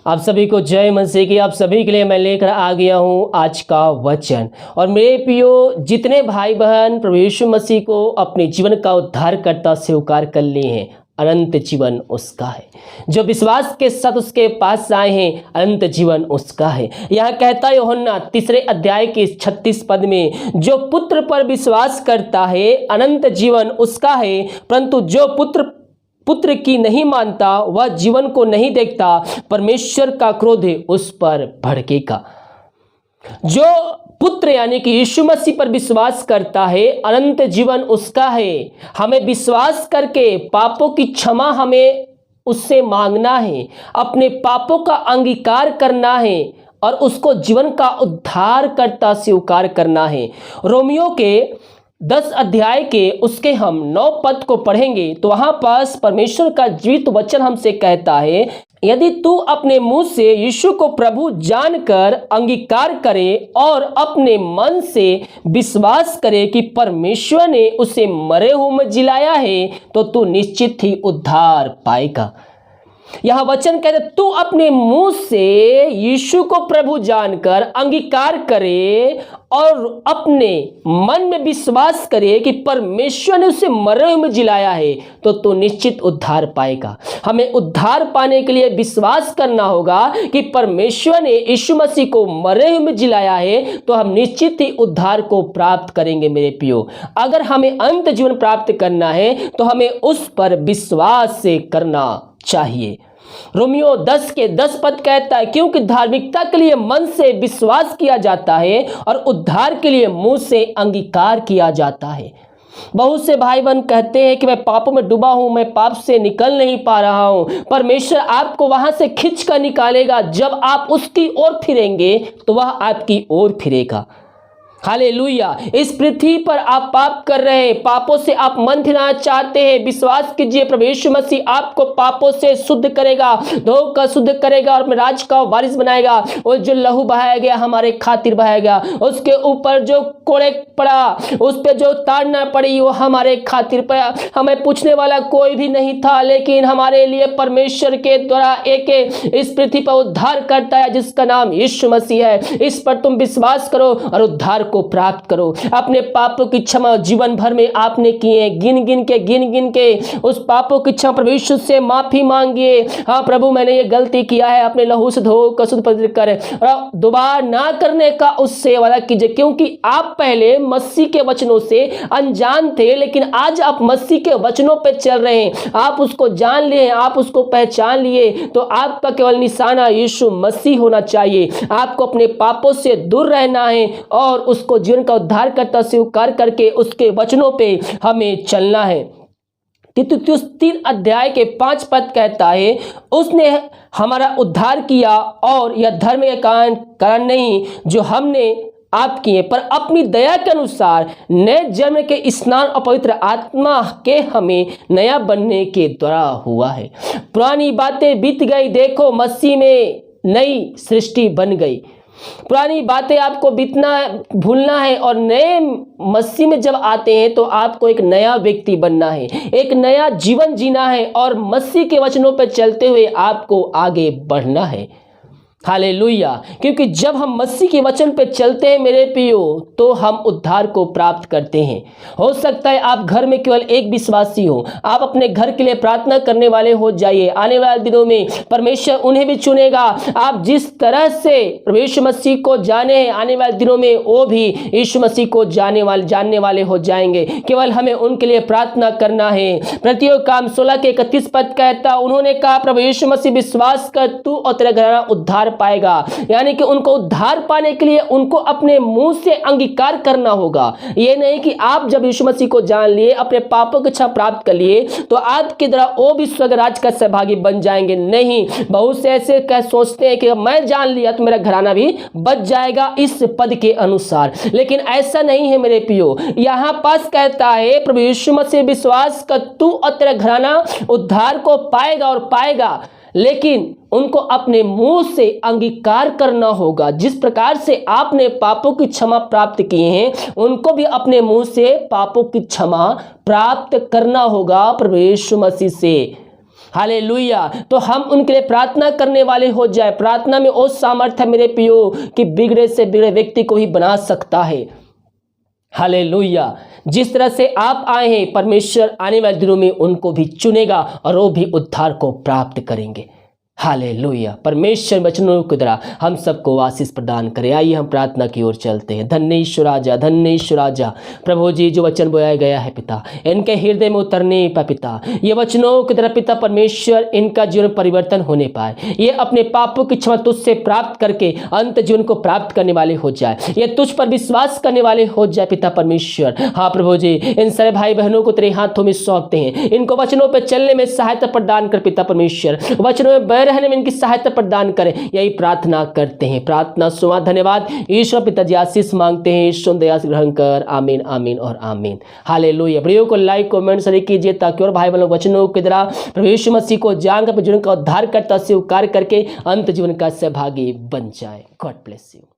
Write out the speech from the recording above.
आप सभी को जय मसीह की। आप सभी के लिए मैं लेकर आ गया हूँ आज का वचन। और मेरे प्रियो जितने भाई बहन प्रभु यीशु मसीह को अपने जीवन का उद्धारकर्ता स्वीकार कर लिए हैं, अनंत जीवन उसका है। जो विश्वास के साथ उसके पास आए हैं, अनंत जीवन उसका है। यह कहता है यूहन्ना 3 अध्याय के 36 पद में, जो पुत्र पर विश्वास करता है अनंत जीवन उसका है, परंतु जो पुत्र की नहीं मानता वह जीवन को नहीं देखता, परमेश्वर का क्रोध उस पर भड़केगा। जो पुत्र यानी कि यीशु मसीह पर विश्वास करता है अनंत जीवन उसका है। हमें विश्वास करके पापों की क्षमा हमें उससे मांगना है, अपने पापों का अंगीकार करना है और उसको जीवन का उद्धारकर्ता स्वीकार करना है। रोमियो के 10 अध्याय के उसके हम 9 पद को पढ़ेंगे तो वहां पास परमेश्वर का जीवित वचन हमसे कहता है, यदि तू अपने मुंह से यीशु को प्रभु जानकर अंगीकार करे और अपने मन से विश्वास करे कि परमेश्वर ने उसे मरे हुए में जिलाया है, तो तू निश्चित ही उद्धार पाएगा। यह वचन कहते तू अपने मुंह से यीशु को प्रभु जानकर अंगीकार करे और अपने मन में विश्वास करे कि परमेश्वर ने उसे मरे हुए में जिलाया है, तो तू निश्चित उद्धार पाएगा। हमें उद्धार पाने के लिए विश्वास करना होगा कि परमेश्वर ने यीशु मसीह को मरे हुए में जिलाया है, तो हम निश्चित ही उद्धार को प्राप्त करेंगे। मेरे प्रियो, अगर हमें अनंत जीवन प्राप्त करना है तो हमें उस पर विश्वास से करना चाहिए। रोमियो 10 के 10 पद कहता है, क्योंकि धार्मिकता के लिए मन से विश्वास किया जाता है और उद्धार के लिए मुंह से अंगीकार किया जाता है। बहुत से भाई बहन कहते हैं कि मैं पापों में डूबा हूं, मैं पाप से निकल नहीं पा रहा हूं। परमेश्वर आपको वहां से खींच कर निकालेगा। जब आप उसकी ओर फिरेंगे तो वह आपकी ओर फिरेगा। हालेलुया। इस पृथ्वी पर आप पाप कर रहे हैं, पापों से आप मन फिराना चाहते हैं, विश्वास कीजिए प्रभु यीशु मसीह आपको पापों से शुद्ध करेगा, धोकर शुद्ध करेगा और अपने राज का वारिस बनाएगा। और जो लहू बहाया गया हमारे खातिर बहाया गया, उसके ऊपर जो कोड़े पड़ा, उस पर जो ताड़ न पड़ी, वो हमारे खातिर पड़ा। हमें पूछने वाला कोई भी नहीं था, लेकिन हमारे लिए परमेश्वर के द्वारा एक इस पृथ्वी पर उद्धार करता है जिसका नाम यीशु मसीह है। इस पर तुम विश्वास करो और उद्धार को प्राप्त करो। अपने पापों की क्षमा जीवन भर में आपने किए, गिन गिन के उस पापों की क्षमा प्रभु यीशु से माफी मांगिए। हाँ प्रभु, मैंने ये गलती किया है, अपने लहू से धोकर शुद्ध पवित्र कर और दोबारा ना करने का उससे वादा कीजिए। क्योंकि आप पहले मसीह के वचनों से अनजान थे, लेकिन आज आप मसीह के वचनों पे चल रहे हैं, आप उसको जान लिए, आप उसको पहचान लिए, तो आपका केवल निशाना यीशु मसीह होना चाहिए। आपको अपने पापों से दूर रहना है और उसको जीवन का उद्धारकर्ता स्वीकार करके उसके वचनों पे हमें चलना है। तीतुस 3 अध्याय के 5 पद कहता है, उसने हमारा उद्धार किया और यह धर्म के कारण नहीं जो हमने आप किए, पर अपनी दया के अनुसार नए जन्म के स्नान और पवित्र आत्मा के हमें नया बनने के द्वारा हुआ है। पुरानी बातें बीत गई, देखो मसीह में नई सृष्टि बन गई। पुरानी बातें आपको भूलना है और नए मसीह में जब आते हैं तो आपको एक नया व्यक्ति बनना है, एक नया जीवन जीना है और मसीह के वचनों पर चलते हुए आपको आगे बढ़ना है। हालेलुया। क्योंकि जब हम मसीह के वचन पे चलते हैं मेरे प्रियो, तो हम उद्धार को प्राप्त करते हैं। हो सकता है आप घर में केवल एक विश्वासी हो, आप अपने घर के लिए प्रार्थना करने वाले हो जाइए। आने वाले दिनों में परमेश्वर उन्हें भी चुनेगा। आप जिस तरह से प्रभु यीशु मसीह को जाने हैं, आने वाले दिनों में वो भी यीशु मसीह को जानने वाले हो जाएंगे। केवल हमें उनके लिए प्रार्थना करना है। प्रतियोग काम 16 के 31 पद कहता, उन्होंने कहा प्रभु यीशु मसीह विश्वास कर, तू और तेरा घराना उद्धार पाएगा। यानी कि उनको उद्धार पाने के लिए उनको अपने मुंह से अंगीकार करना होगा। यह नहीं कि आप जब यीशु मसीह को जान लिए, अपने पापों की क्षमा प्राप्त कर लिए, तो आपकी तरह वो भी स्वर्ग राज का सहभागी बन जाएंगे। नहीं, बहुत से ऐसे सोचते हैं कि मैं जान लिया तो मेरा घराना भी बच जाएगा इस पद के अनुसार, लेकिन ऐसा नहीं है मेरे प्रियो। यहां पास कहता है प्रभु यीशु मसीह विश्वास कर, तू और तेरा घराना उद्धार को पाएगा और पाएगा, लेकिन उनको अपने मुंह से अंगीकार करना होगा। जिस प्रकार से आपने पापों की क्षमा प्राप्त किए हैं, उनको भी अपने मुंह से पापों की क्षमा प्राप्त करना होगा प्रभु यीशु मसीह से। हालेलुया। तो हम उनके लिए प्रार्थना करने वाले हो जाए। प्रार्थना में वो सामर्थ्य है मेरे प्रियो कि बिगड़े से बिगड़े व्यक्ति को ही बना सकता है। हालेलुया। जिस तरह से आप आए हैं, परमेश्वर आने वाले दिनों में उनको भी चुनेगा और वो भी उद्धार को प्राप्त करेंगे। हालेलुया। परमेश्वर वचनों के द्वारा हम सबको आशीष प्रदान करे। आइए हम प्रार्थना की ओर चलते हैं। धन्य ईश्वर राजा, धन्य ईश्वर राजा, प्रभु जी जो वचन बोया गया है पिता, इनके हृदय में उतरने पाए पिता, ये वचनों की तरह पिता परमेश्वर इनका जीवन परिवर्तन होने पाए। ये अपने पापों की क्षमा तुझसे प्राप्त करके अंत जीवन को प्राप्त करने वाले हो जाए। ये तुझ पर विश्वास करने वाले हो जाए पिता परमेश्वर। हाँ प्रभु जी, इन सारे भाई बहनों को तेरे हाथों में सौंपते हैं। इनको वचनों पर चलने में सहायता प्रदान कर पिता परमेश्वर, वचनों में रहने में इनकी सहायता प्रदान करें, यही प्रार्थना करते हैं। प्रार्थना सुना। धन्यवाद ईश्वर पिताजी, आशीष मांगते हैं, ईश्वर दया से ग्रहण कर। आमीन, आमीन और आमीन। हालेलुया। वीडियो को लाइक कमेंट शेयर कीजिए ताकि और भाई बहनों वचनों के द्वारा प्रभु यीशु मसीह को जानकर जीवन का उद्धार करता स्वीकार करके अंत जीवन का सहभागी बन जाए। God bless you.